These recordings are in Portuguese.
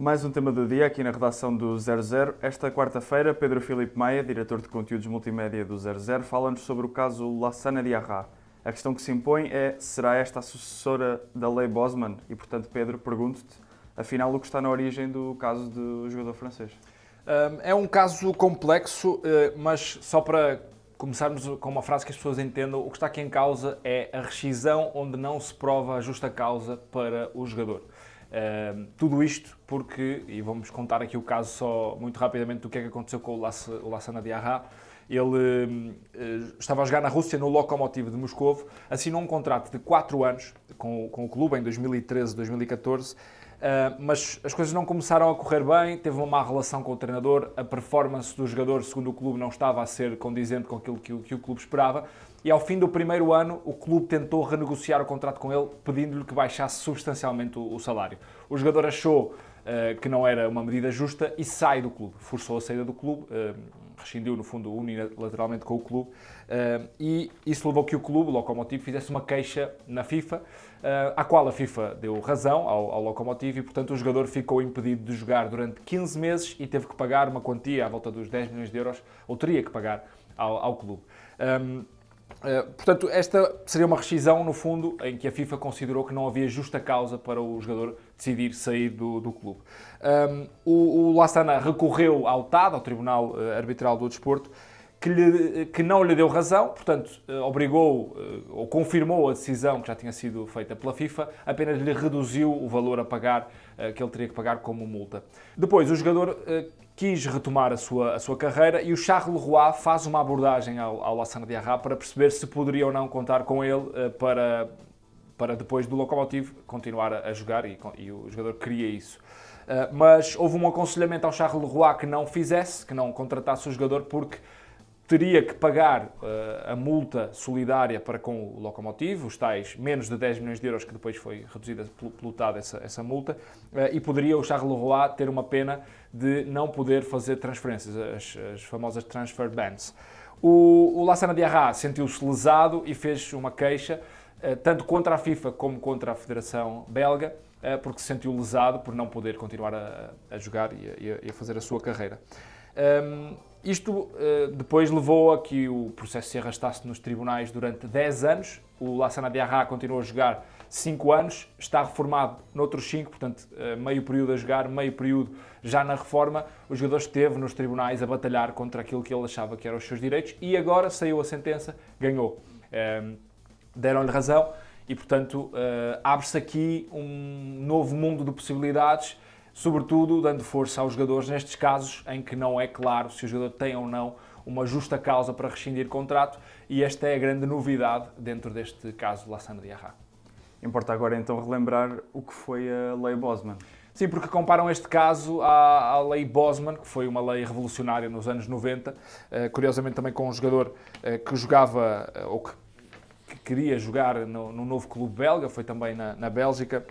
Mais um tema do dia aqui na redação do 00. Esta quarta-feira, Pedro Filipe Maia, diretor de conteúdos multimédia do 00, fala-nos sobre o caso Lassana Diarra. A questão que se impõe é, será esta a sucessora da Lei Bosman? E, portanto, Pedro, pergunto-te, afinal, o que está na origem do caso do jogador francês? É um caso complexo, mas só para começarmos com uma frase que as pessoas entendam, o que está aqui em causa é a rescisão onde não se prova a justa causa para o jogador. Tudo isto porque, e vamos contar aqui o caso só muito rapidamente do que é que aconteceu com o Lassana Diarra. Ele estava a jogar na Rússia, no Lokomotiv de Moscovo, assinou um contrato de 4 anos com o clube em 2013, 2014, mas as coisas não começaram a correr bem, teve uma má relação com o treinador, a performance do jogador, segundo o clube, não estava a ser condizente com aquilo que o clube esperava, e ao fim do primeiro ano o clube tentou renegociar o contrato com ele, pedindo-lhe que baixasse substancialmente o salário. O jogador achou que não era uma medida justa e sai do clube, forçou a saída do clube, rescindiu no fundo unilateralmente com o clube, e isso levou que o clube, o Lokomotiv, fizesse uma queixa na FIFA, à qual a FIFA deu razão ao Lokomotiv e, portanto, o jogador ficou impedido de jogar durante 15 meses e teve que pagar uma quantia à volta dos 10 milhões de euros, ou teria que pagar ao clube. Portanto, esta seria uma rescisão, no fundo, em que a FIFA considerou que não havia justa causa para o jogador decidir sair do clube. O Lassana recorreu ao TAD, ao Tribunal Arbitral do Desporto, que não lhe deu razão, portanto, obrigou ou confirmou a decisão que já tinha sido feita pela FIFA, apenas lhe reduziu o valor a pagar, que ele teria que pagar como multa. Depois, o jogador quis retomar a sua carreira e o Charles Leroy faz uma abordagem ao Lassana Diarra para perceber se poderia ou não contar com ele para depois do Lokomotiv continuar a jogar e o jogador queria isso. Mas houve um aconselhamento ao Charles Leroy que não fizesse, que não contratasse o jogador porque teria que pagar a multa solidária para com o Lokomotiv, os tais menos de 10 milhões de euros, que depois foi reduzida pelo TAD essa multa, e poderia o Charles Leroy ter uma pena de não poder fazer transferências, as famosas transfer bans. O Lassana Diarra sentiu-se lesado e fez uma queixa, tanto contra a FIFA como contra a Federação Belga, porque se sentiu lesado por não poder continuar a jogar e a fazer a sua carreira. Isto depois levou a que o processo se arrastasse nos tribunais durante 10 anos. O Lassana Diarra continuou a jogar 5 anos, está reformado noutros 5, portanto, meio período a jogar, meio período já na reforma. O jogador esteve nos tribunais a batalhar contra aquilo que ele achava que eram os seus direitos e agora saiu a sentença, ganhou. Deram-lhe razão e, portanto, abre-se aqui um novo mundo de possibilidades, sobretudo dando força aos jogadores nestes casos em que não é claro se o jogador tem ou não uma justa causa para rescindir contrato, e esta é a grande novidade dentro deste caso de Lassana Diarra. Importa agora então relembrar o que foi a Lei Bosman. Sim, porque comparam este caso à Lei Bosman, que foi uma lei revolucionária nos anos 90, curiosamente também com um jogador que jogava, ou que queria jogar no novo clube belga, foi também na Bélgica,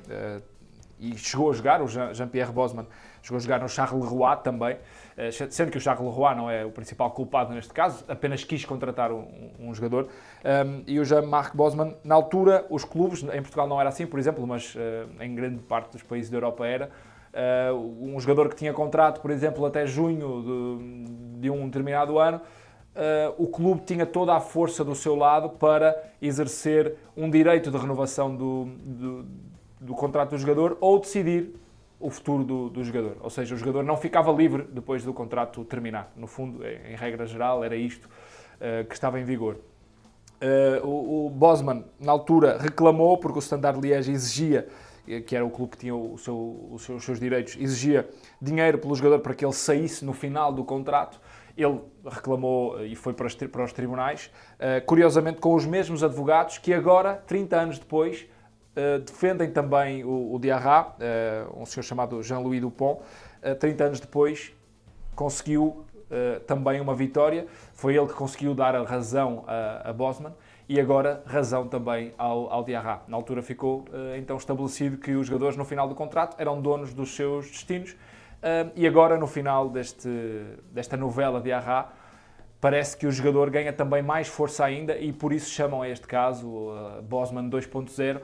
e chegou a jogar, o Jean-Pierre Bosman chegou a jogar no Charles Leroy também, sendo que o Charles Leroy não é o principal culpado neste caso, apenas quis contratar um jogador. E o Jean-Marc Bosman, na altura, os clubes, em Portugal não era assim, por exemplo, mas em grande parte dos países da Europa era, um jogador que tinha contrato, por exemplo, até junho de um determinado ano, o clube tinha toda a força do seu lado para exercer um direito de renovação do contrato do jogador ou decidir o futuro do jogador. Ou seja, o jogador não ficava livre depois do contrato terminar. No fundo, em regra geral, era isto que estava em vigor. O Bosman, na altura, reclamou porque o Standard Liège exigia, que era o clube que tinha os seus direitos, exigia dinheiro pelo jogador para que ele saísse no final do contrato. Ele reclamou e foi para os tribunais, curiosamente com os mesmos advogados que agora, 30 anos depois, defendem também o Diarra, um senhor chamado Jean-Louis Dupont. 30 anos depois conseguiu também uma vitória, foi ele que conseguiu dar a razão a Bosman e agora razão também ao Diarra. Na altura ficou então estabelecido que os jogadores no final do contrato eram donos dos seus destinos, e agora no final desta novela Diarra parece que o jogador ganha também mais força ainda e por isso chamam a este caso Bosman 2.0.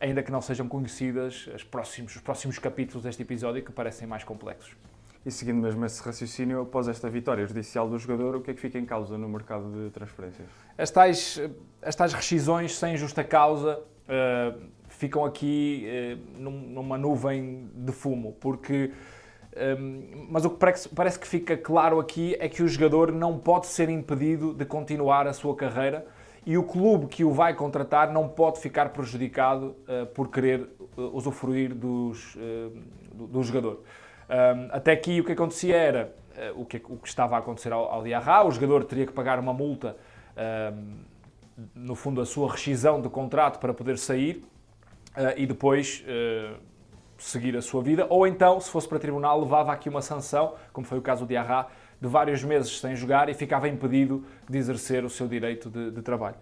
ainda que não sejam conhecidas os próximos capítulos deste episódio, que parecem mais complexos. E seguindo mesmo esse raciocínio, após esta vitória judicial do jogador, o que é que fica em causa no mercado de transferências? As tais rescisões sem justa causa ficam aqui numa nuvem de fumo, porque... mas o que parece que fica claro aqui é que o jogador não pode ser impedido de continuar a sua carreira e o clube que o vai contratar não pode ficar prejudicado por querer usufruir do jogador. Até aqui o que acontecia era o que estava a acontecer ao Diarra. O jogador teria que pagar uma multa, no fundo a sua rescisão de contrato para poder sair e depois seguir a sua vida, ou então, se fosse para tribunal, levava aqui uma sanção, como foi o caso do Diarra, de vários meses sem jogar e ficava impedido de exercer o seu direito de trabalho.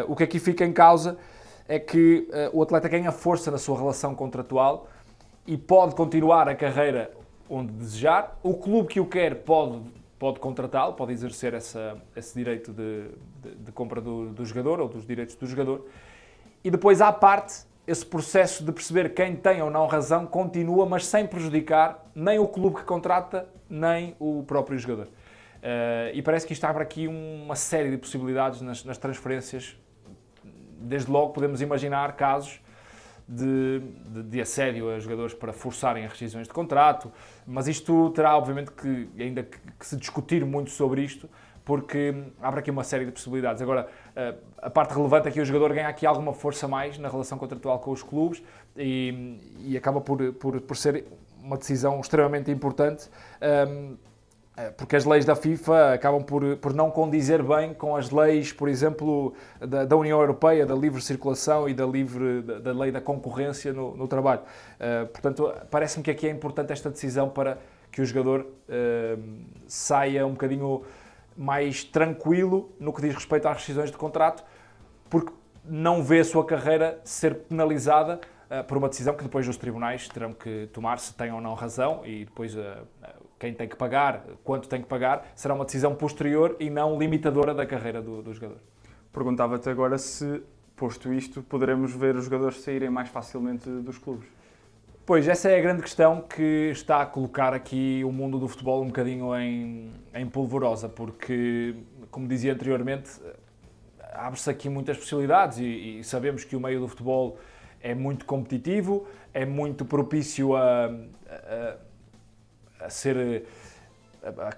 O que aqui fica em causa é que o atleta ganha força na sua relação contratual e pode continuar a carreira onde desejar. O clube que o quer pode contratá-lo, pode exercer esse direito de compra do jogador ou dos direitos do jogador. E depois, à parte, esse processo de perceber quem tem ou não razão continua, mas sem prejudicar nem o clube que contrata, nem o próprio jogador. E parece que isto abre aqui uma série de possibilidades nas transferências. Desde logo podemos imaginar casos de assédio a jogadores para forçarem as rescisões de contrato, mas isto terá obviamente que ainda que se discutir muito sobre isto, porque abre aqui uma série de possibilidades. Agora, a parte relevante é que o jogador ganha aqui alguma força mais na relação contratual com os clubes e acaba por ser uma decisão extremamente importante, porque as leis da FIFA acabam por não condizer bem com as leis, por exemplo, da União Europeia, da livre circulação e da lei da concorrência no trabalho. Portanto, parece-me que aqui é importante esta decisão para que o jogador saia um bocadinho mais tranquilo no que diz respeito às rescisões de contrato, porque não vê a sua carreira ser penalizada por uma decisão que depois os tribunais terão que tomar, se têm ou não razão, e depois quem tem que pagar, quanto tem que pagar, será uma decisão posterior e não limitadora da carreira do jogador. Perguntava-te agora se, posto isto, poderemos ver os jogadores saírem mais facilmente dos clubes. Pois, essa é a grande questão que está a colocar aqui o mundo do futebol um bocadinho em polvorosa, porque, como dizia anteriormente, abre-se aqui muitas possibilidades e sabemos que o meio do futebol é muito competitivo, é muito propício a ser,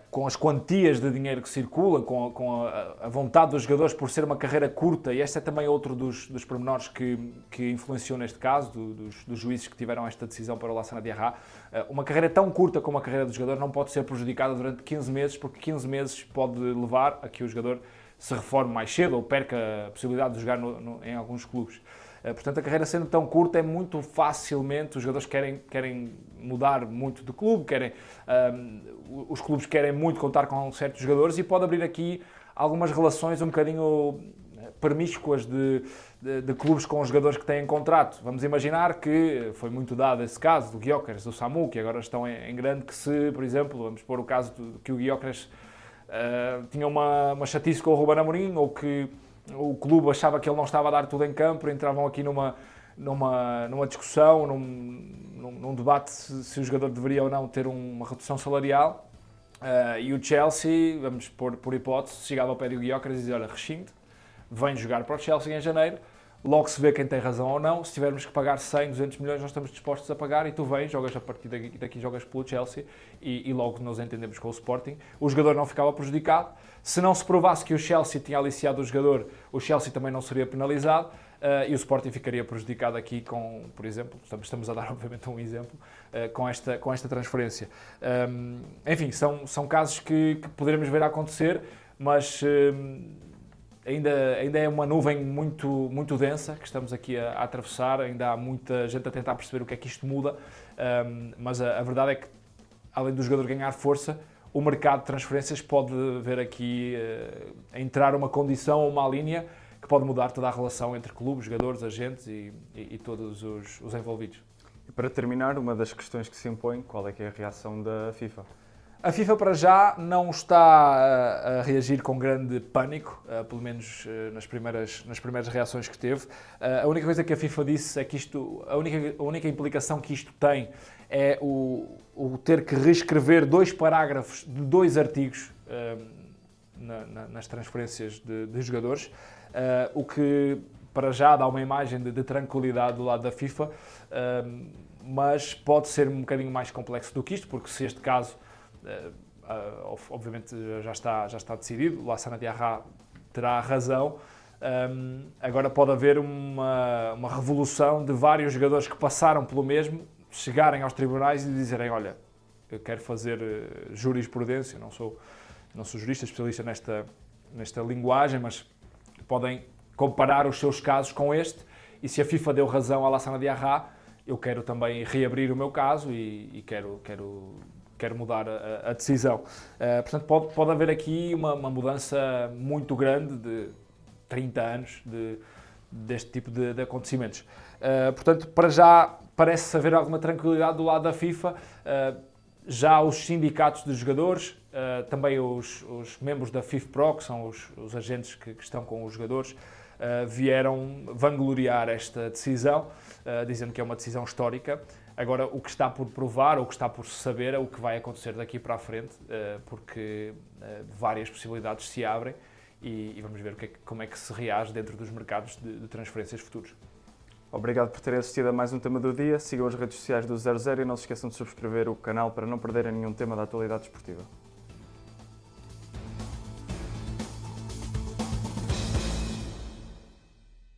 com as quantias de dinheiro que circulam, com a vontade dos jogadores por ser uma carreira curta, e este é também outro dos pormenores que influenciou neste caso, dos juízes que tiveram esta decisão para o Lassana Diarra. Uma carreira tão curta como a carreira do jogador não pode ser prejudicada durante 15 meses, porque 15 meses pode levar a que o jogador se reforme mais cedo ou perca a possibilidade de jogar em alguns clubes. Portanto, a carreira sendo tão curta, é muito facilmente, os jogadores querem mudar muito de clube, os clubes querem muito contar com certos jogadores e pode abrir aqui algumas relações um bocadinho promíscuas de clubes com os jogadores que têm contrato. Vamos imaginar que foi muito dado esse caso do Gyökeres, do Samu, que agora estão em grande, que se, por exemplo, vamos pôr o caso que o Gyökeres tinha uma chatice com o Ruben Amorim, ou que o clube achava que ele não estava a dar tudo em campo, entravam aqui numa discussão, num debate se o jogador deveria ou não ter uma redução salarial, e o Chelsea, vamos pôr por hipótese, chegava ao pé do Gyökeres e dizia: olha, rescinde, vem jogar para o Chelsea em janeiro, logo se vê quem tem razão ou não. Se tivermos que pagar 100, 200 milhões, nós estamos dispostos a pagar, e tu vens, jogas a partir daqui jogas pelo Chelsea, e logo nos entendemos com o Sporting. O jogador não ficava prejudicado. Se não se provasse que o Chelsea tinha aliciado o jogador, o Chelsea também não seria penalizado, e o Sporting ficaria prejudicado aqui com, por exemplo, estamos a dar obviamente um exemplo, com esta transferência. Enfim, são casos que poderemos ver a acontecer, mas ainda é uma nuvem muito, muito densa que estamos aqui a atravessar, ainda há muita gente a tentar perceber o que é que isto muda, mas a verdade é que, além do jogador ganhar força, o mercado de transferências pode ver aqui entrar uma condição ou uma linha que pode mudar toda a relação entre clubes, jogadores, agentes e todos os envolvidos. E para terminar, uma das questões que se impõe, qual é que é a reação da FIFA? A FIFA para já não está a reagir com grande pânico, pelo menos nas primeiras reações que teve. A única coisa que a FIFA disse é que a única implicação que isto tem é o ter que reescrever 2 parágrafos de 2 artigos nas transferências de jogadores, o que para já dá uma imagem de tranquilidade do lado da FIFA, mas pode ser um bocadinho mais complexo do que isto, porque se este caso, obviamente, já está decidido, Lassana Diarra terá razão, agora pode haver uma revolução de vários jogadores que passaram pelo mesmo, chegarem aos tribunais e dizerem, olha, eu quero fazer jurisprudência, não sou jurista, especialista nesta linguagem, mas podem comparar os seus casos com este, e se a FIFA deu razão à Lassana Diarra, eu quero também reabrir o meu caso e quero mudar a decisão. Portanto, pode haver aqui uma mudança muito grande de 30 anos deste tipo de acontecimentos. Portanto, para já parece haver alguma tranquilidade do lado da FIFA. Já os sindicatos de jogadores, também os membros da FIFPro, que são os agentes que estão com os jogadores, vieram vangloriar esta decisão, dizendo que é uma decisão histórica. Agora, o que está por provar, ou o que está por saber, é o que vai acontecer daqui para a frente, porque várias possibilidades se abrem e vamos ver como é que se reage dentro dos mercados de transferências futuros. Obrigado por terem assistido a mais um Tema do Dia. Sigam as redes sociais do 00 e não se esqueçam de subscrever o canal para não perderem nenhum tema da atualidade esportiva.